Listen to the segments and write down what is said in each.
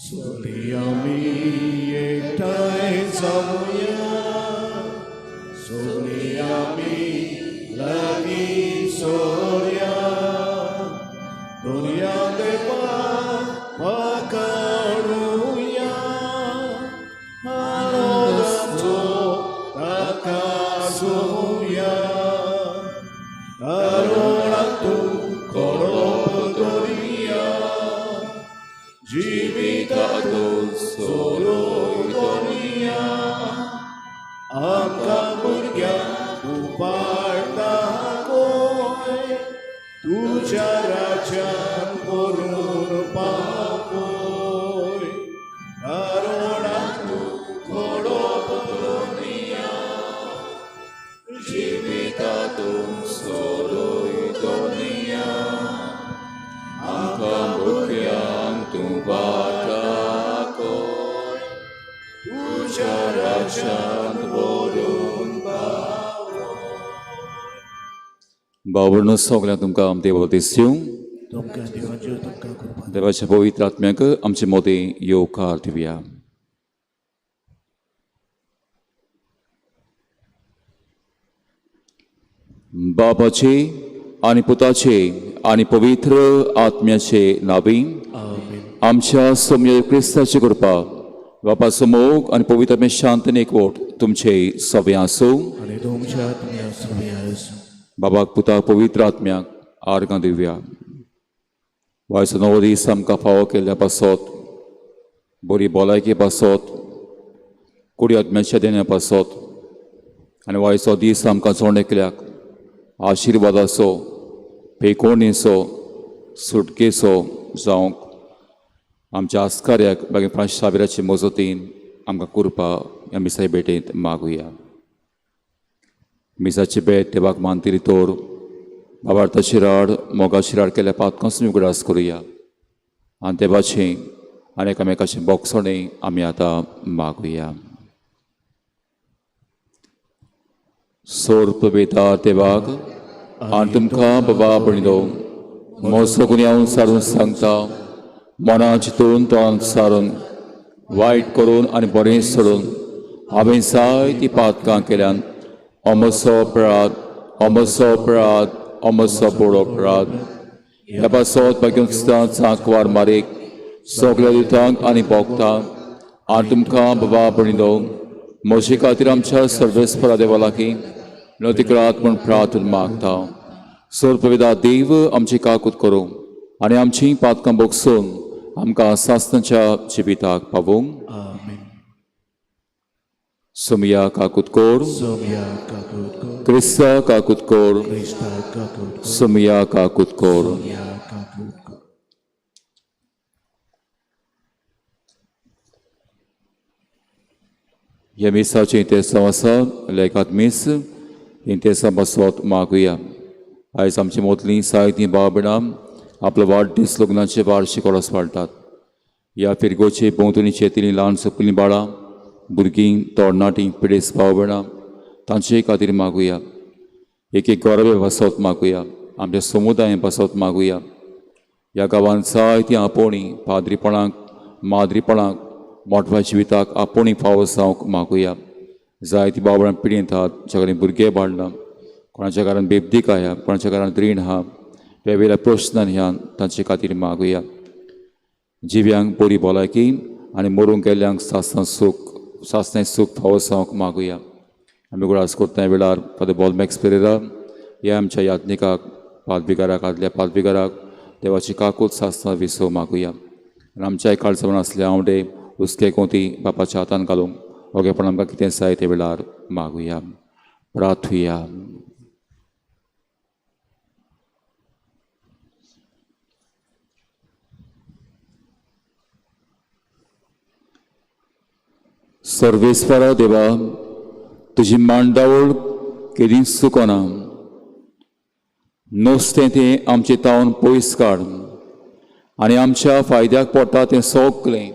Sorry आमी एकठांय जाऊया, सोरी आमी लागीं सोरया, दुनिया देवा पकडूया, आनंदाचो ताका सोया, करुणातून कोडप दोरिया, जिवितातून सोरोय दोरिया, आमकां भुरग्यांक तूं पाळटा गोय, तुज्या राज्यान व्हरून पावय, करुणातून कोडप दोरिया, जिवितातून सोरोय दोरिया, आमकां भुरग्यांक तूं पाळटा गोय, तुज्या राज्यान व्हरून पावय. बावर्ण सगळ्यांक तुमकां देव दिसूं, तुमकां देवाच्यो तुमकां कृपा. देवाच्या पवित्र आत्म्याक आमचे मदीं येवकार दिवया. बापाचे आनी पुताचे आनी पवित्र आत्म्याचे नांवी आमेन. आमच्या सोम्य क्रिस्ताची कृपा, बापाचो मोग आनी पवित्र आत्म्याचे शांतन एकवट तुमचे सगळ्यां आसूं. आनी तुमच्या आत्म्या सगळ्या आसूं. बाबाक पुताक पवित्र आत्म्याक आर्गां दिवया. वायचो नवो दीस आमकां फावो केल्ल्या पासत, बरी भलायकी पासत, कुडी आत्म्याच्या देण्या पासत, आनी वायचो दीस आमकां जोडण्याक आशिर्वादाचो, पेकोणेचो, सुटकेचो जावंक आमच्या आस्कार्याक बाकी शाबिराचे मजतीन आमकां कृपा ह्या मिसाचे भेटेंत मागुया. मिसाची भेट देवाक मानतली तोर बाबार्थाची राड मोगाची राड केल्या पातकांसून उगडास करुया आनी देवाचें आनी एकामेकाचें बोगसणें आमी आतां मागुया. सोर पवित्र देवाक आनी तुमकां बाबा भयणीनो, मोसो कोणी हांव सारून सांगता, मना चिंतून तोंड सारून वायट करून आनी बरें सोडून हांवें जायतीं पातकां केल्यान अमसो अपराध, अमसो अपराध, अमसो पडो अपराध. ह्या पासत पाकिस्तान चांकवार मारीक सगळ्या दिवतांक आनी भोगतांक आनी तुमकां बाबा भयणीनो, म्हजे खातीर आमच्या सर्वेस्परा देवा लागीं नतिकरात म्हूण प्रार्थना मागता. सोर पवित्र देव आमची काकूत करूं आनी आमचीं पातकां बोगसून आमकां सासणाच्या जिविताक पावूंक. आमेन. सोमया काकूत कोर, सोमया काकूत कोर, क्रिस्ता काकूत कोर, क्रिस्ता काकूत कोर, सोमया काकूत कोर. सोमया काकूत कोर. ह्या मिसाचें इंतेसांव आसा, लेखात मीस इंतेसां बसोत मागुया. आयज आमची मोतलीं जायतीं भाव भयणां आपलो वाडदीस लग्नाचे वार्षिक ओरोस पाळटात. ह्या फिरगोचे भोंवतणीचे तिनी ल्हान सपलीं बाळां, भुरगीं, तरणाटीं, पिडेस भाव भयणां तांचे खातीर मागुया. एक गोरबे बसोत मागुया, आमच्या समुदायान बसोत मागुया. ह्या गांवांत जायतीं आपोवणीं पाद्रीपणाक, माद्रीपणाक, मोठव्या जिविताक आपोवणीं फावो जावंक मागुया. जायतीं भाव भयणां पिडेंत आहात, ज्या कडेन भुरगे बाळना, कोणाच्या घरान बेबदीक आहा, कोणाच्या घरान रीण आहा, वेगवेगळ्या प्रश्नान ह्या तांचे खातीर मागुया. जिव्यांक बरी भलायकी आनी मरूंक गेल्ल्यांक सासणें सूख फावो जावंक मागुया. आमी गुळास करता वेळार फादर बॉलमॅक्स पेरेरा ह्या आमच्या यात्निकाक, पालबिगाराक, आदल्या पालबिगाराक देवाची काकूत सासणां विसव मागुया. आनी आमच्याय काळजावन आसले आवडे हुस्के कोती बापाच्या हातान घालूंक ओगेपण आमकां कितें जाय ते वेळार मागुया. प्रार्थुया. सर्वेस्परा देवा, तुजी मांडावळ केदी चुकोना. नुस्तें तें आमचे तावन पयस काड आनी आमच्या फायद्याक पडटा तें सगळें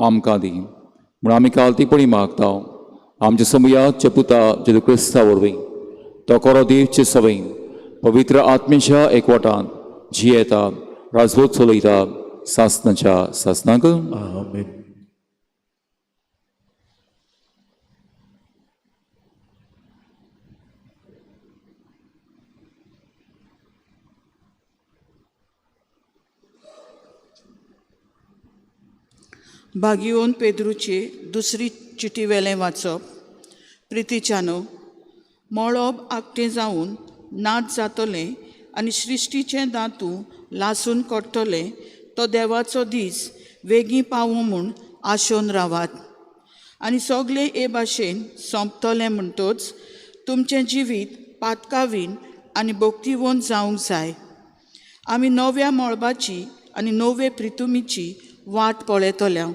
आमकां दी म्हूण आमी कालतीपणी मागता. आमच्या समयाचे पुता जेजू क्रिस्ता वरवीं तो कोरो देवचे सवयी पवित्र आत्मेच्या एकवटान जियेता, राजवट चलयता सासनाच्या सासनाक आमेन. भागियोन पेद्रूची दुसरी चिटी वेलें वाचप. प्रितीच्यानो, मळब आकटें जावन नाच जातलें आनी सृश्टीचें दांतू लासून कोट्टलें तो देवाचो दीस वेगीं पावो म्हूण आशोन रावात. आनी सोगलें हे भाशेन सोंपतलें म्हणटच तुमचें जिवीत पातकावीन आनी भोक्तिवंत जावंक जाय. आमी नव्या मळबाची आनी नवे प्रितुमीची वाट पळयतल्या,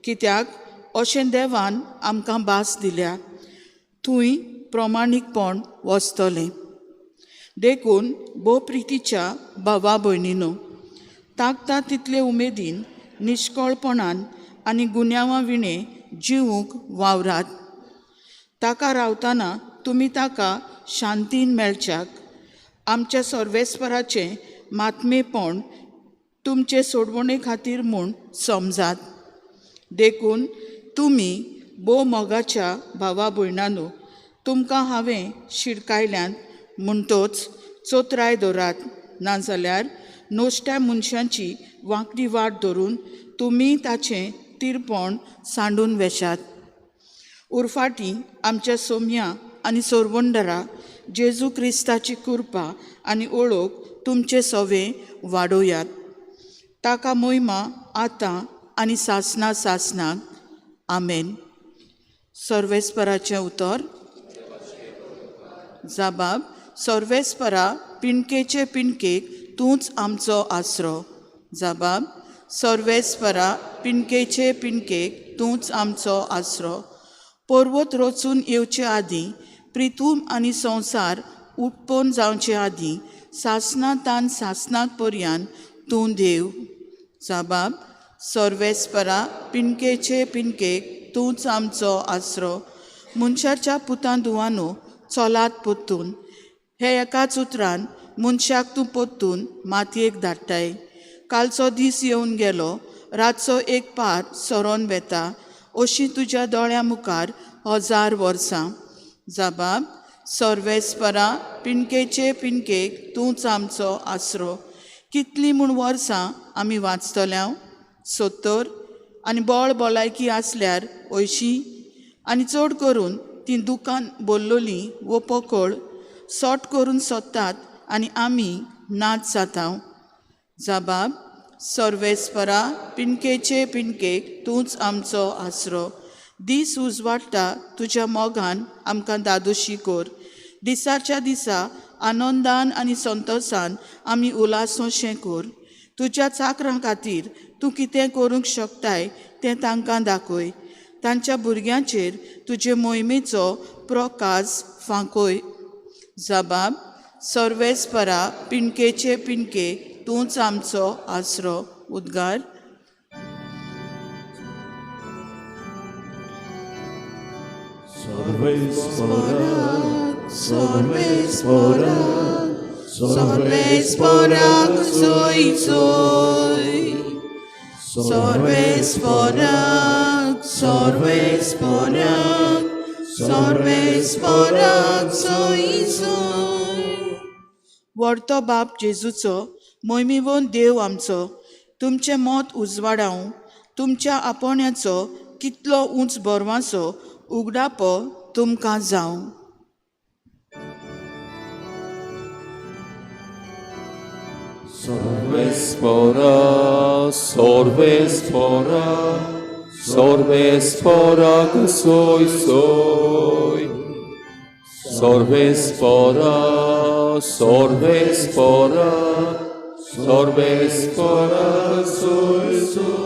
कित्याक अशें देवान आमकां भास दिल्या. थंय प्रमाणीकपण वचतलें. देखून भोव प्रितीच्या भावा भयणीनो, ताकता तितले उमेदीन निश्कळपणान आनी गुन्यांवां विणें जिवूंक वावरात. ताका रावतना तुमी ताका शांतीन मेळच्याक आमच्या सर्वेस्पराचें मातमेपण तुमचे सोडवणे खातीर म्हूण समजात. देखून तुमी भोव मोगाच्या भावा भयणांनो, तुमकां हांवें शिडकायल्यात म्हणटच चोत्राय दवरात, नाजाल्यार नोश्ट्या मनशांची वांकडी वाट धरून तुमी ताचें तिरपण सांडून वेशात. उरफाटीं आमच्या सोम्या आनी सोरवंडरा जेजू क्रिस्ताची कृपा आनी ओळख तुमचे सवे वाडोवयात. ताका मोहिमा आतां आनी सासना सासनाक. आमेन. सर्वेस्पराचें उतर. जबाब. सर्वेस्परा, पिणकेचे पिणकेक तूंच आमचो आसरो. जबाब. सर्वेस्परा, पिणकेचे पिणकेक तूंच आमचो आसरो. पर्वत रचून येवचे आदीं, प्रितूम आनी संवसार उत्पन्न जावचे आदीं, सासनांतान सासनाक पर्यान तूं देव. जबाब. सर्वेस्परा, पिणकेचे पिणकेक तूंच आमचो आसरो. मनशाच्या पुतां दुवानो चोलात पोत्तून, हे एकाच उतरान मनशाक तूं पोत्तून मातयेक धाडटाय. कालचो दीस येवन गेलो, रातचो एक पार सरोन वेता, अशीं तुज्या दोळ्या मुखार 1000 वर्सां. जबाब. सर्वेस्परा, पिणकेचे पिणकेक तूंच आमचो आसरो. कितलीं म्हूण वर्सां आमी वाचतल्या? 70. आनी बोळ भलायकी आसल्यार 80. आनी चड करून तीं दुकान बोल्लोलीं वो पोकळ सोट करून सोदतात आनी आमी नाच जाता. जबाब. सर्वेस्परा, पिणकेचे पिणकेक तूंच आमचो आसरो. दीस उजवाडटा तुज्या मोगान आमकां दादोशी कोर. दिसाच्या दिसा आनंदान आनी संतोशान आमी उलासोशें कोर. तुज्या चाकरां खातीर तूं कितें करूंक शकताय तें तांकां दाखय. तांच्या भुरग्यांचेर तुजे मोहिमेचो प्रकाश फांकय. जबाब. सर्वेस्परा, पिणकेचे पिणकेक तूंच आमचो आसरो. उद्गार. सर्वेस्परा, सर्वेस्परा, सर्वेस्पराक सोय सोय. सर्वेस्पराक, सर्वेस्पराक, सर्वेस्पराक सोय सोय. व्हडतो बाप जेजूचो, मोहिमेवंत देव आमचो, तुमचें मोत उजवाडाव. तुमच्या आपोण्याचो कितलो उंच बरवांचो उगडापो तुमकां जावं. Sorvespora, sorvespora, sorvespora que soy soy. Sorvespora, sorvespora, sorvespora que soy soy.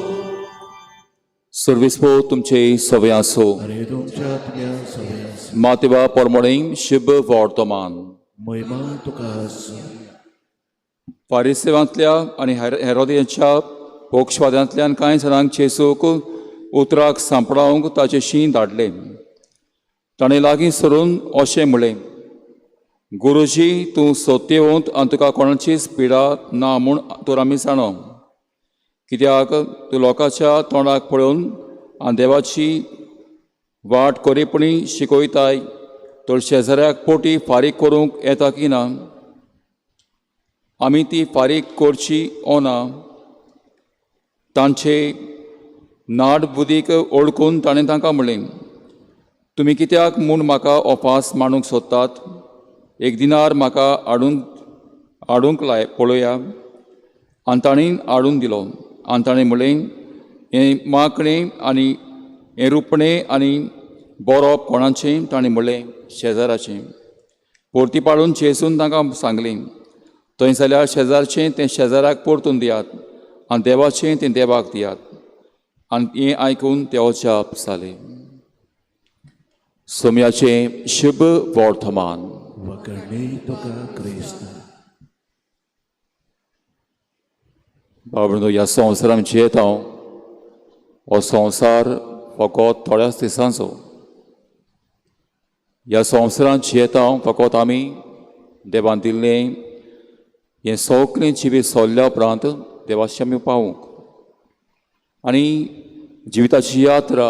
Sorvespo तुमचे सवय असो. आनी तुमच्या आत्म्या सवय आसा. मातेवा परमणें शुभ वर्तमान. महिमा तुका आसूं. फारिसेवांतल्या आनी हेरोदियांच्या पक्षवाद्यांतल्यान कांय जाणांक जेजूक उतराक सांपडावंक ताचें शीं धाडलें. ताणें लागीं सरून अशें म्हणलें, गुरुजी, तूं सत्यवंत आनी तुका कोणाचीच पिडा ना म्हूण तर आमी जाणो. कित्याक तूं लोकांच्या तोंडाक पळोवन आनी देवाची वाट कोरेपणी शिकयताय तर शेजाऱ्याक पोटी फारीक करूंक येता की ना आमी ती फारीक करची ओ ना तांचे नाड बुदीक ओळखून ताणें तांकां म्हणलें तुमी कित्याक म्हूण म्हाका ओपास मांडूंक सोदतात एक दिनार म्हाका हाडूंक पळोवया आनी ताणीं हाडून दिलो आनी ताणें म्हणलें हें माकणें आनी हें रुपणें आनी बरोवप कोणाचें ताणें म्हणलें शेजाराचें परती पाडून चेसून तांकां सांगलें थंय जाल्यार शेजारचें तें शेजाराक परतून दियात आनी देवाचें तें देवाक दियात आनी हें आयकून ते अजाप जाले सोम्याचें शुभ वर्तमान वखणी तुका क्रिस्त बाबडो ह्या संवसारांत जियेत हांव हो संवसार फकत थोड्याच दिसांचो ह्या संवसारांत जियेत हांव फकत आमी देवान दिल्लें हें सगळें जिवीत सोडल्या उपरांत देवाची आमी पावूंक आनी जिविताची यात्रा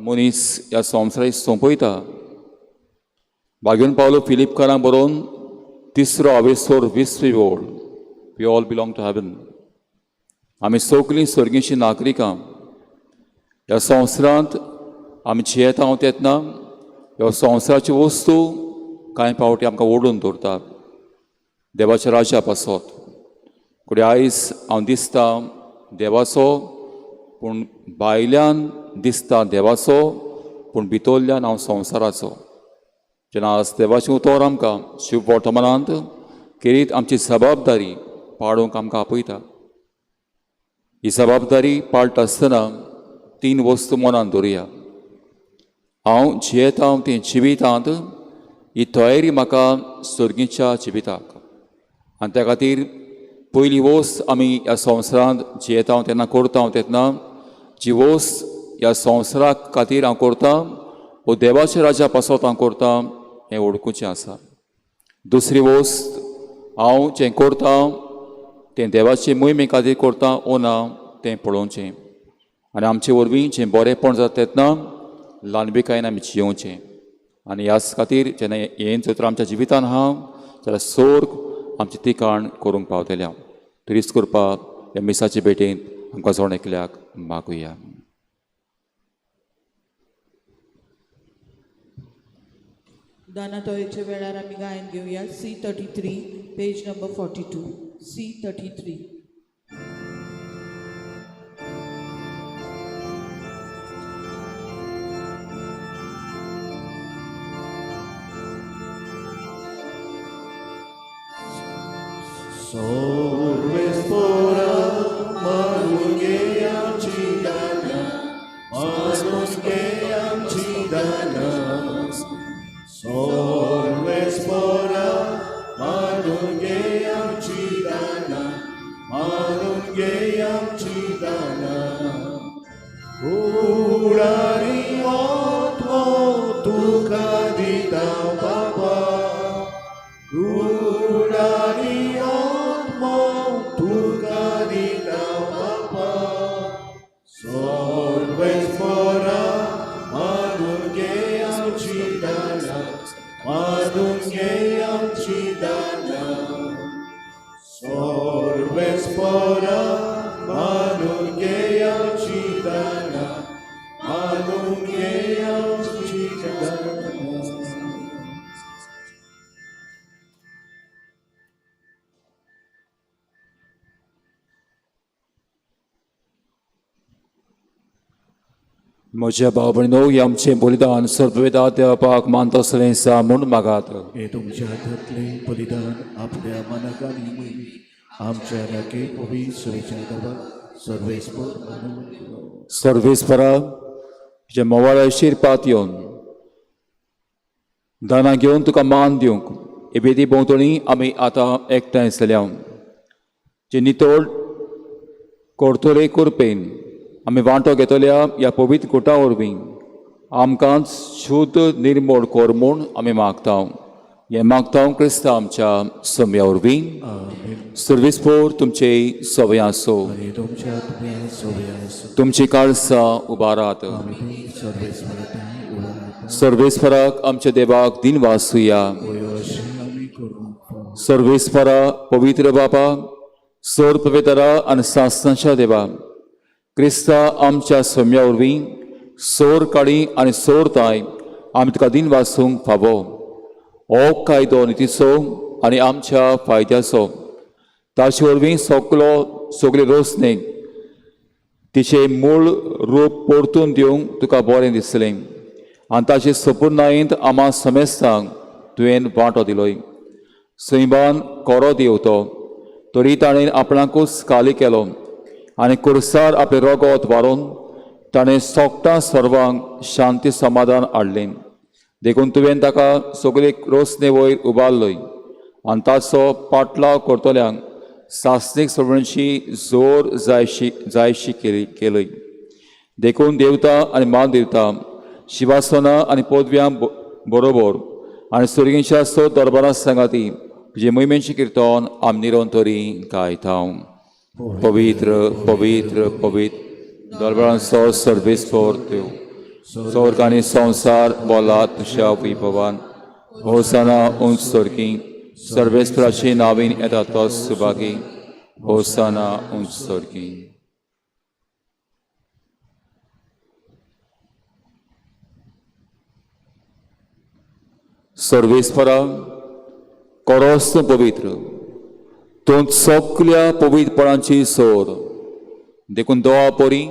मनीस ह्या संवसारांत सोंपयता भाग्योन पावलो फिलिपकारांक बरोवन तिसरो आवेसोर 20वी ओळ we all belong to heaven आमी सगळीं सर्गेची नागरिकां ह्या संवसारांत आमी जियेत हांव तेन्ना ह्या संवसाराची वस्तू कांय पावटी आमकां ओडून दवरता देवाच्या राज्या पासत फुडें आयज हांव दिसता देवाचो पूण भायल्यान दिसता देवाचो पूण भितरल्यान हांव संवसाराचो जेन्ना आज देवाचें उतर आमकां शुभ वर्तमानांत खेरीत आमची जबाबदारी पाडूंक आमकां आपयता ही जबाबदारी पाळटा आसतना 3 वस्तू मनान दवरुया हांव जियेत हांव तें जिवितांत ही तयारी म्हाका सर्गीच्या जिविताक आनी त्या खातीर पयली वस्त आमी ह्या संवसारांत जियेत हांव तेन्ना करता तेन्ना जी वस्त ह्या संवसारा खातीर हांव करतां वो देवाच्या राज्या पासत हांव करतां हें ओळखुचें आसा दुसरी वस्त हांव जें करतां तें देवाचे मोहिमे खातीर करतां ओ ना तें पळोवचें आनी आमचे वरवीं जें बरेंपण जाता तेन्ना ल्हानविकायेन आमी जियोवचें आनी ह्याच खातीर जेन्ना हें जर आमच्या जिवितांत आहा जाल्यार सोर्ग आमचें तिकाण करूंक पावतलें हांव तुरीच करपाक ह्या मिसाचे भेटेंत आमकां जोड एकल्याक मागुया दानातोयेच्या वेळार आमी गायन घेवया C33 page number 42 C33 Sorves pora manugeyam chidana manugeyam chidana Sorves pora manugeyam chidana manugeyam chidana Urari otmo tuka dita papa Urari Sorves fora manugeyam chidana manugeyam chidana Sorves fora manugeyam chidana manugeyam chidana म्हज्या भाव भयणो हें आमचें बलिदान सर्ववेदांत देवाक मानता आसलें सा म्हूण मागात हे तुमच्या हातांतलें बलिदान आपल्या मनाक आनी आमच्या राखे पवित्र विचाराक सर्वेस्पर म्हणून सर्वेस्परा तुज्या मोवाळ्याचेर पात येवन दानां घेवन तुका मान दिवंक हे बेदी भोंवतणी आमी आतां एकठांय जाल्या जे नितोळ कोर्तोले कोरपेन आमी वांटो घेतल्या ह्या पवित्र गुटा वरवीं आमकांच शुद्ध निर्मळ कोर म्हूण आमी मागता हे मागता हांव क्रिस्ता आमच्या सम्या वरवीं आमेन. सर्वेस्पोर तुमचे सवय आसो आनी तुमच्या आत्म्या सोबयास तुमची काळसां उबारात आमी सर्वेस मरताय उडा सर्वेस्पराक आमच्या देवाक दिन वासुया वयो अशें आमी करूंक सर्वेस्परा पवित्र बापा सोर पवित्रा आनी सासनाच्या देवा क्रिस्ता आमच्या सम्या वरवीं सोर काळी आनी सोर ताय आमी तुका दिन वासूंक फावो हो कायदो नितीचो आनी आमच्या फायद्याचो ताचे वरवीं सगळे रोसणेक तिचे मूळ रूप परतून दिवंक तुका बरें दिसलें आनी ताचे संपूर्णायेंत आम्हा समेस्तांक तुवें वांटो दिलोय सैबान कोरो दिवतो तरी ताणें आपणाकूच खाली केलो आनी कुर्सार आपले रगत व्हारून ताणें सोगटां सर्वांक शांती समाधान हाडलें देखून तुवें ताका सगळे रोसने वयर उबारलोय आनी ताचो पाटलाव करतल्यांक सासणीक सोडण्याची जोर जायशी केली देखून देवता आनी मान दिवता शिवासनां आनी पदव्यां बरोबर आनी सुर्गींच्या स दरबारां सांगाती तुजे मोहिमेचें किर्तन आमी निरंतरी गायता पवित्र पवित्र पवित्र दरबारांचो सर्वेस्पोर तूं स्वर्ग आनी संसार बोला तुज्या वैभवान होसाना उंच सर्गी सर्वेस्पराची नावीन येता तो सुभागी होसाना उंच सर्गी सर्वेस्परा कोरोस तूं पवित्र तूं सगल्या पवित्रपणाची सोर देखून दोआ पोरी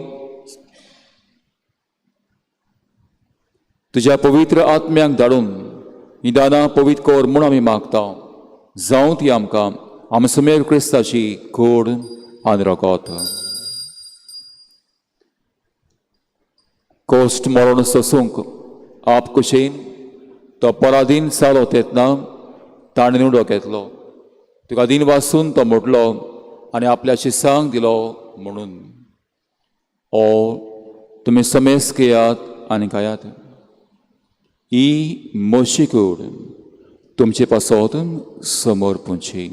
तुज्या पवित्र आत्म्यांक धाडून ही दानां पवित्र कर म्हूण आमी मागता जावं ती आमकां आमी सुमेर क्रिस्ताची कूड आनी रगत कोश्ट मरण सोसूंक आप कुशीन तो पराधीन जालो तेन्ना ताणें निवडो घेतलो तुका दिन वासून तो मोडलो आनी आपल्या शिसांक दिलो म्हणून ओ तुमी समेस घेयात आनी खायात ही मोशी कूड तुमचे पासत समोर पोंची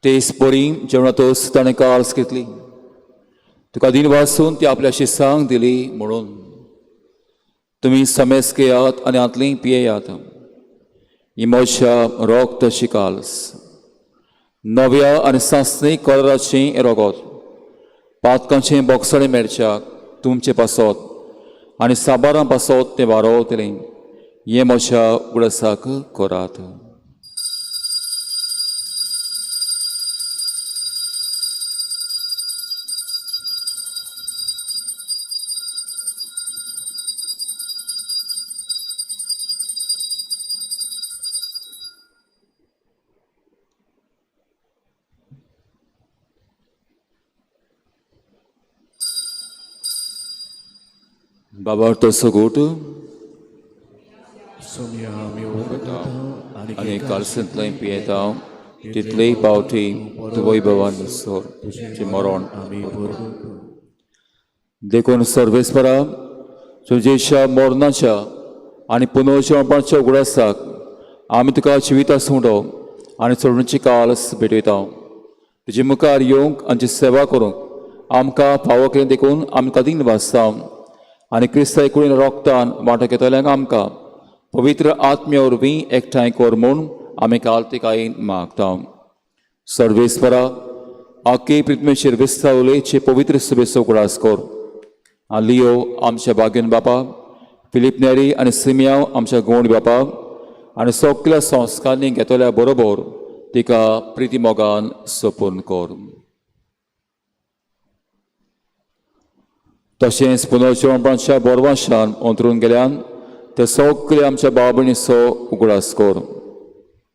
तेच बरी जेवणातच ताणें काळस घेतली तुका दिन वासून ती आपल्या शिसांक दिली म्हणून तुमी समेस घेयात आनी आतली पियेयात ही म्हज्या रोगताची काळस नव्या आनी सासणीक कलराचें रगत पातकांचें बोगसळें मेरच्याक तुमचे पासत आनी साबारां पासत तें वारोवतलें हें म्हज्या उडसाक करात बाबा तसो गोट सोम्या आमी ओरता आनी कालसेंतलें पियेता तितलेय पावटी तूं वैभवान सोर तुजें मरण आमी बरोबर देखून सर्वेस्परा तुजेच्या मरणाच्या आनी पुनर्जन्माच्या उगडासाक आमी तुका जिविता सोडो आनी सोडणीची काळस भेटयता तुजे मुखार येवंक आमची सेवा करूंक आमकां फावो केलें देखून आमी कदीं वाचता आनी क्रिस्ताय कुडीन रोगतान वांटो घेतल्यांक आमकां पवित्र आत्म्या वरवीं एकठांय कर म्हूण आमी कालतिकायेन मागता सर्वेस्परा आख्खे पृथ्वीचेर विस्तावलेचे पवित्र सभेचो उगडास कर लियो आमच्या बागेन बापा फिलीप नेरी आनी सिमियांव आमच्या गोंड बापा आनी सगल्या संस्कारांनी घेतल्या बरोबर तिका प्रिती मोगान सोपून कर तशेंच पुनर्जन्माच्या बोरवाशान अंतरून गेल्यान ते सगळे आमच्या भाव भयणीचो उगडास कर.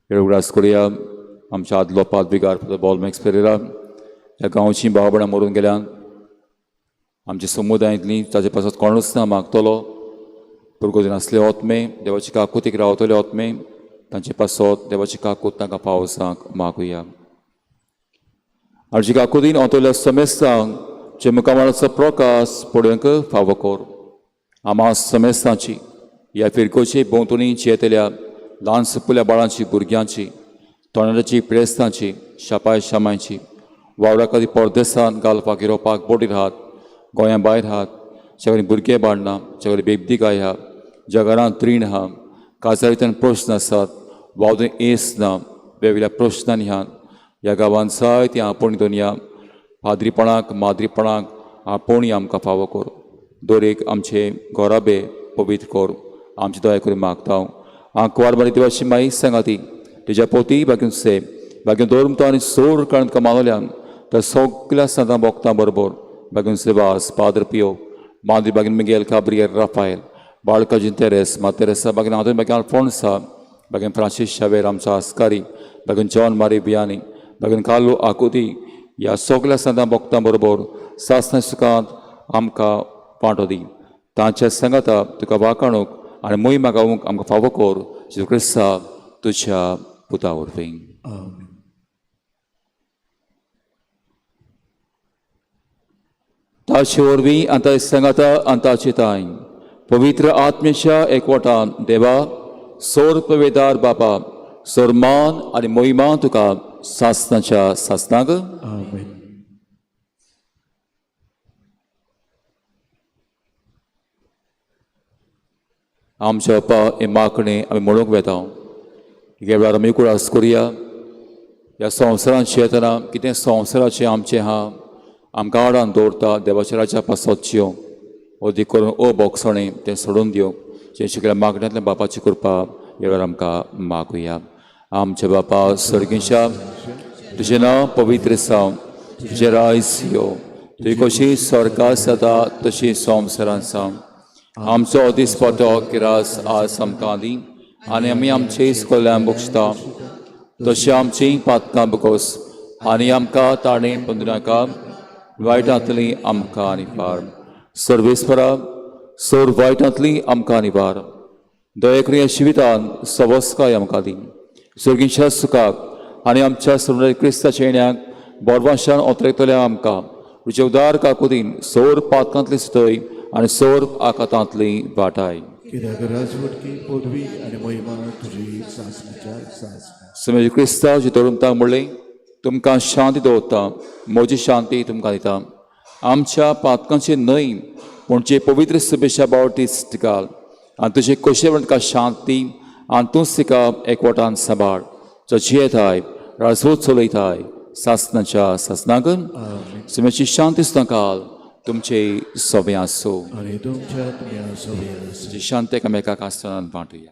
उगडास करुया आमच्या आदलो पादविकार बॉलमॅक्स पेरेरा ह्या गांवची भाव भयणां मरून गेल्यान. आमच्या समुदायांतली ताचे पासत कोणूच ना मागतलो. पुरगोजीन असले ओतमे देवाची काकुतीक रावतले ओतमे तांचे पासत देवाची काकूत तांकां पावसाक मागुया. आमची काकुतीन ओतल्या समेस्तांक जे मुखामळाचो प्रकाश पळोवंक फावो कर. आमा समेस्तांची ह्या फिरकोची भोंवतणी चेतल्या ल्हान सपुल्या बाळांची भुरग्यांची तोंडाची प्रेस्तांची शापाय शामायची वावरां परदेसांत घालपाक गिरोवपाक बोटी राहात गोंया भायर आहात सगळे भुरगे बाळना सगळे बेबदी गाय आहा जगारांत त्रीण आहा काजारीतल्यान प्रश्न आसात वावदे एस ना वेगवेगळ्या प्रश्नांनी आहात. ह्या गांवांत जायती आपोवणी दोनया पाद्रीपणाक माद्रीपणाक आपोवणी आमकां फावो कर. दरेक आमचे घोराबे पवित्र कर. आमची दया करून मागता आंकवार बरी देवाची माई सांगाती तुज्या पोती बागून से बागून दौरमतो आनी सोर कळंत कमावल्यान तर सगळ्या संतां भोगतां बरोबर बागून सेवास पाद्र पियो माद्री बागून मिगेल काब्रियल राफायल बाळकाजीन तेरेस मातेरेसा बागून आदोन बागून आल्फोन्सा बागून फ्रांसीस शावेर आमचो आस्कारी बागून जॉन मारी बियानी बागून कार्लो आकुती ह्या सगळ्या संतां भोगतां बरोबर सासना सुखांत आमकां वांटो दी. तांच्या सांगाता तुका वाकाणूक आनी मोहिमा गावूंक आमकां फावो कर जेजू क्रिस्ता तुज्या पुता वरवीं. आमेन. ताचे वरवीं आनी ताचे सांगाता आनी ताचे ताय पवित्र आत्म्याच्या एकवटान देवा सोर पवेदार बापा सोर मान आनी मोहिमा तुका सासनाच्या सासनाक. आमेन. आमच्या बापा हे माकणे आमी म्हणूंक वेता ह्या वेळार आमी कुळास करुया. ह्या संवसारांत येतना कितें संवसाराचें आमचें आहा आमकां आडान दवरता देवाच्या राज्या पासतच्यो अदीक करून बोगसणें तें सोडून दिवं जे शिकल्या मागण्यांतल्या बापाची कृपा ह्या वेळार आमकां मागुया. आमच्या बापा सर्गीच्या तुजें नांव पवित्र जावं तुजें रायज यो तुवें कशी स्वर्गांत जाता तशी संवसारांत जावं. आमचो दिसपतो किरास आज आमकां दी आनी आमी आमचे इस्कोल्यान बक्षता तशी आमची पातकां बकोस आनी आमकां ताणें बंदनाका वायटांतली आमकां निवार. सर्वेस्परा सोर वायटांतली आमकां निवार. दया करून ह्या जिवितान सवस्काय आमकां दी सर्गीच्या सुखाक आनी आमच्या सुंदर क्रिस्ताच्या येण्याक बोरवाशान ओतरयतल्या आमकां तुजे उदार काकुतीन सोर पातकांतली सुतय आनी सोर आकातांतली वाटाय. कित्याक राजवटकी पदवी आनी महिमा तुजी सासणाच्या सासना. समय क्रिस्ता जी तरुणतांक म्हणलें तुमकां शांती दवरता म्हजी शांती तुमकां दिता. आमच्या पातकांची न्हय पूण जे पवित्र सभेच्या बावटीच तिकाल आनी तुजे कशे तुका शांती आनी तूंच तिका एकवटान सांबाळ जो जियेताय राजवट चलयताय सासनाच्या सासनाक. समेची शांती सुद्दां तुमचे सभे आसो आनी तुमच्या आत्म्या सभे आसो. जी शांती एकामेकाक आसतना वांटुया.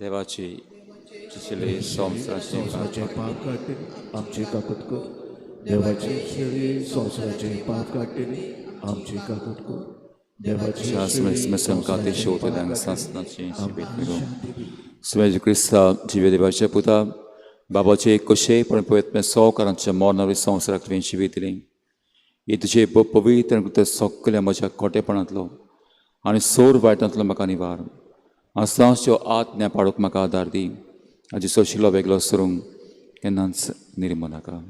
देवाची चिचिले संवसाराचे पाप काडटली आमची काकूट कर. देवाची शेळी संवसाराचे पाप काडटली आमची काकूट कर. देवाची संकाते शोधल्यांक सासनाची सुमेज क्रिस्ता जिवे देवाच्या पुता बाबाचे कशे पण पवित्र सौकारांच्या मोरणारी संवसाराक तुवें जिवी दिली. ही तुजे पवित्र सगळ्या म्हज्या खोटेपणांतलो आनी सोर वायटांतलो म्हाका निवार. आसांच्यो आत्म्या पाडूंक म्हाका आदार दी. हाजी सोशिलो वेगळो सरूंक केन्नाच निर्मू नाका.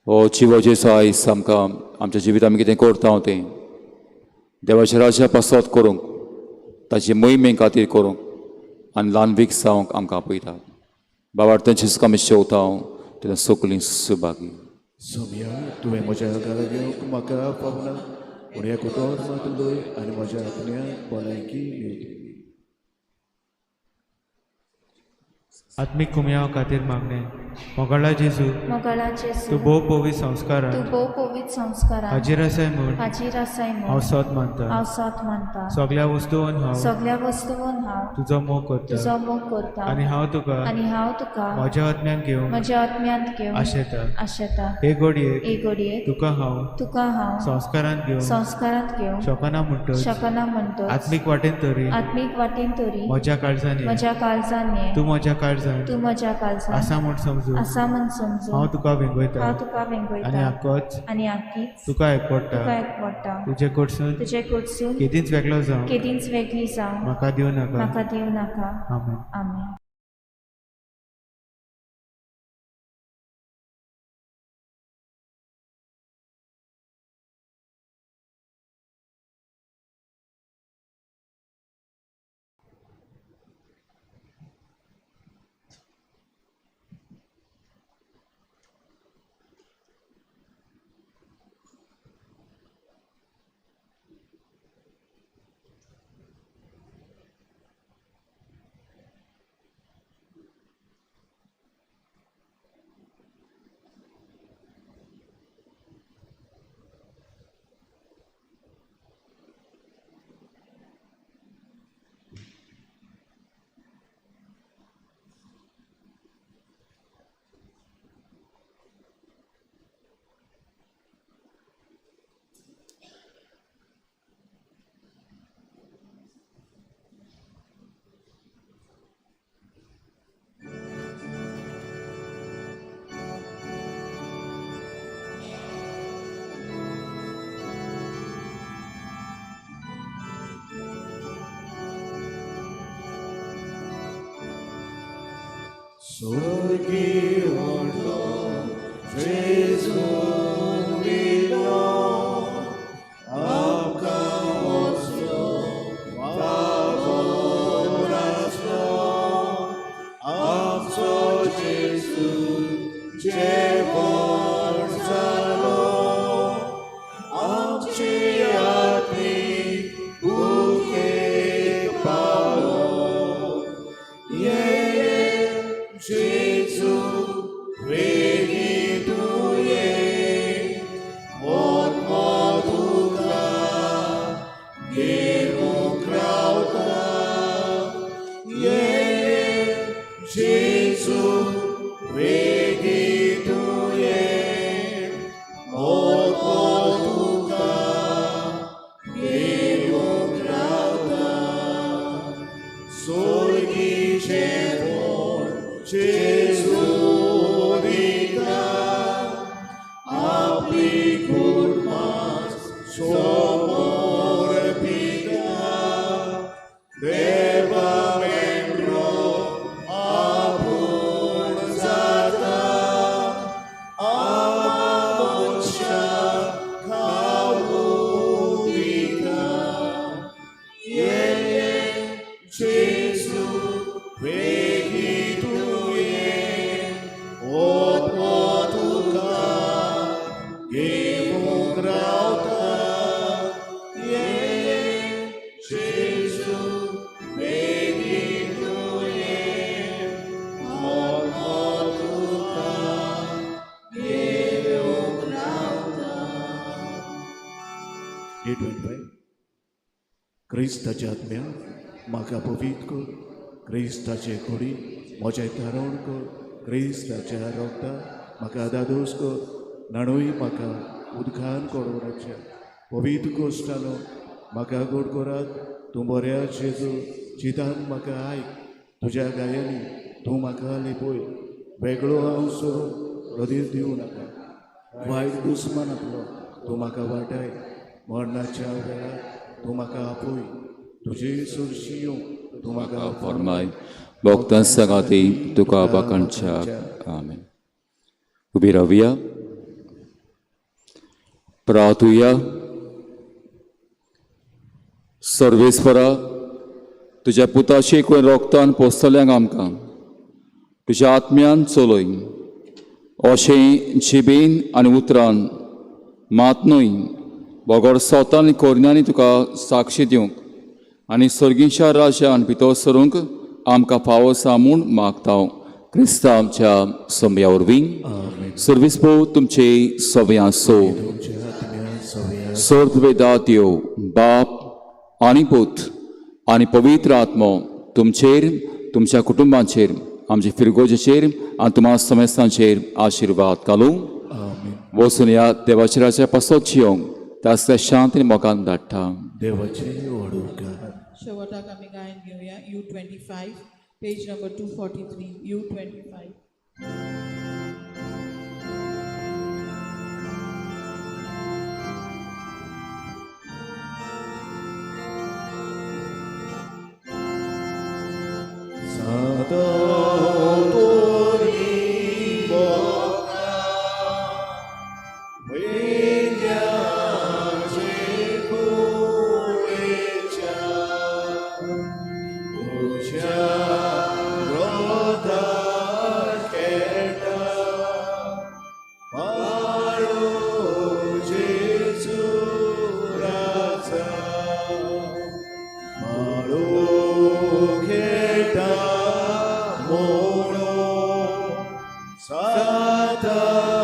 हो जिवो जेसो आयज आमकां आमच्या जिवितांत आमी कितें करता तें देवाच्या राज्या पासत करूंक ताची मोहिमे खातीर करूंक आनी ल्हान वीक जावंक आमकां आपयता. बाबार तेंचेच आमी शेवता तेन्ना सगळीं सुभागी. सोम्या तुवें म्हज्या घरा घेवंक म्हाका पावना पूण ह्या कुटोर मात लय आनी म्हज्या आपण्याक भलायकी मेळटली. आत्मिक कुमयाव खातीर मागणे मोगाळा जेजू मोगाळा जेजू तूं भोव पोवी संस्कारां तूं भोव पवित्र संस्कारां हाजीर आसाय म्हूण हाजीर आसाय हांव म्हूण सोत मानता हांव सोत मानता सगळ्या वस्तूंन हांव सगळ्या वस्तूंन हांव तुजो मोग करता तुजो मोग करता आनी हांव तुका आनी हांव तुका म्हज्या आत्म्यान घेवन म्हज्या आत्म्यांत घेवन आशेता आशेता हे घडयेक एक घडयेक तुका हांव तुका हांव संस्कारांत घेवन संस्कारांत घेवन शोकना म्हणटच शकना म्हणटच आत्मीक वाटेन तरी आत्मीक वाटेन तरी म्हज्या काळजांनी म्हज्या काळजान ये तूं म्हज्या काळजान तूं म्हज्या काळजान आसा म्हूण समजू आसा म्हूण समजू हांव तुका वेंगयता हांव तुका आनी वेंगयता आक्कोच आनी आख्खीच तुका तुका एकपडटा एकवडटा तुजे कडसून तुजे कडसून केदींच वेगळो जावं केदींच वेगळी जावं म्हाका दिवं नाका म्हाका दिवं नाका आमेन आमेन. क्रिस्ताचे आत्म्या म्हाका पवित्र कर, क्रिस्ताचे कोडी म्हजें तारण कर, क्रिस्ताच्या रोगता म्हाका दादोस कर, नाणूय म्हाका उदकान कोडोवपाच्या पवित्र कोश्टानो म्हाका गोड करात. तूं बऱ्या जेजू चितान म्हाका आयक, तुज्या गायांनी तूं म्हाका लिपय, वेगळो हांव सोडून कधीच दिवं नाका. वायट दुस्मानांतलो तूं म्हाका वाटाय, मरणाच्या वेळार तूं म्हाका आपय, तुजी सुरशी येवं तूं म्हाका फरमाय. भक्तां सगाती तुका बाकांच्या आमेन. उबी रावया, प्रार्थुया. सर्वेस्परा, तुज्या पुताचे कोण रोगतान पोसतल्यांक आमकां तुज्या आत्म्यान चलय, अशें जिबेन आनी उतरान मात न्हय बोगोड सोतान कोरण्यांनी तुका साक्षी दिवंक आनी सर्गीच्या राज्यान भितर सरूंक आमकां फावो सा म्हूण मागता. क्रिस्ता आमच्या सोम्या वरवीं आमेन. सर्विस्पो तुमचे सवे आसो तुमच्या आत्म्या सव्या सर्व वेदात येव बाप आनी पूत आनी पवित्र आत्मो तुमचेर तुमच्या कुटुंबांचेर आमच्या फिरगोजेचेर आनी तुम्हा समेस्तांचेर आशिर्वाद घालूं आमेन. वचून या देवाच्या राजा पासत जियोंक त्याच शांतीन मोगान धाडटा देवाचे वडूकार. शेवटाक आमी गायन घेवया U25 page number 243 U25. Sata